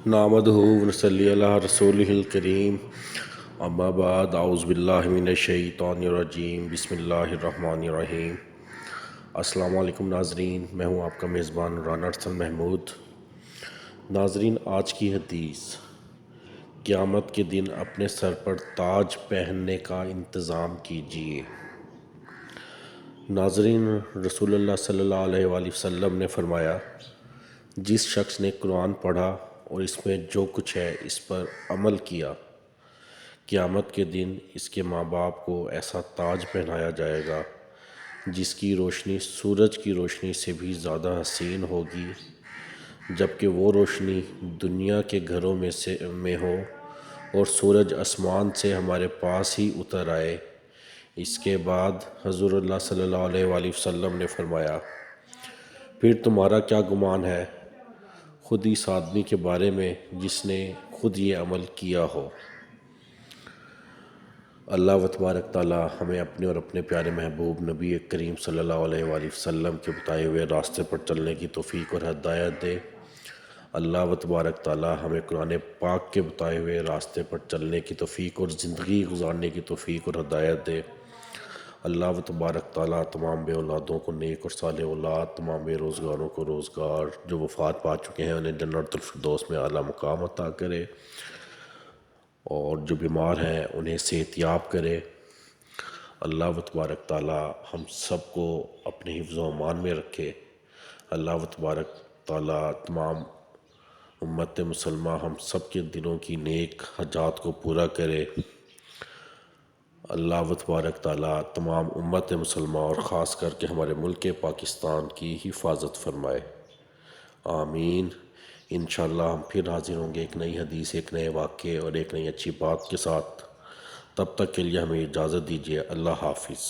نحمدہ ونصلی علی رسولہ الکریم، اما بعد، اعوذ باللہ من الشیطان الرجیم، بسم اللہ الرحمن الرحیم۔ السلام علیکم ناظرین، میں ہوں آپ کا میزبان رانا ارسل محمود۔ ناظرین، آج کی حدیث: قیامت کے دن اپنے سر پر تاج پہننے کا انتظام کیجیے۔ ناظرین، رسول اللہ صلی اللہ علیہ وآلہ وسلم نے فرمایا، جس شخص نے قرآن پڑھا اور اس میں جو کچھ ہے اس پر عمل کیا، قیامت کے دن اس کے ماں باپ کو ایسا تاج پہنایا جائے گا جس کی روشنی سورج کی روشنی سے بھی زیادہ حسین ہوگی، جبکہ وہ روشنی دنیا کے گھروں میں ہو اور سورج آسمان سے ہمارے پاس ہی اتر آئے۔ اس کے بعد حضور اللہ صلی اللہ علیہ وآلہ وسلم نے فرمایا، پھر تمہارا کیا گمان ہے خود اس آدمی کے بارے میں جس نے خود یہ عمل کیا ہو۔ اللہ و تبارک تعالیٰ ہمیں اپنے اور اپنے پیارے محبوب نبی کریم صلی اللہ علیہ وآلہ وسلم کے بتائے ہوئے راستے پر چلنے کی توفیق اور ہدایت دے۔ اللہ و تبارک تعالیٰ ہمیں قرآن پاک کے بتائے ہوئے راستے پر چلنے کی توفیق اور زندگی گزارنے کی توفیق اور ہدایت دے۔ اللہ و تبارک تعالیٰ تمام بے اولادوں کو نیک اور صالح اولاد، تمام بے روزگاروں کو روزگار، جو وفات پا چکے ہیں انہیں جنت الفردوس میں اعلیٰ مقام عطا کرے، اور جو بیمار ہیں انہیں صحت یاب کرے۔ اللہ و تبارک تعالیٰ ہم سب کو اپنے حفظ و امان میں رکھے۔ اللہ و تبارک تعالیٰ تمام امت مسلمہ ہم سب کے دلوں کی نیک حاجات کو پورا کرے۔ اللہ و تبارک تعالیٰ تمام امت مسلمہ اور خاص کر کے ہمارے ملک پاکستان کی حفاظت فرمائے، آمین۔ انشاءاللہ ہم پھر حاضر ہوں گے ایک نئی حدیث، ایک نئے واقعے اور ایک نئی اچھی بات کے ساتھ۔ تب تک کے لیے ہمیں اجازت دیجیے، اللہ حافظ۔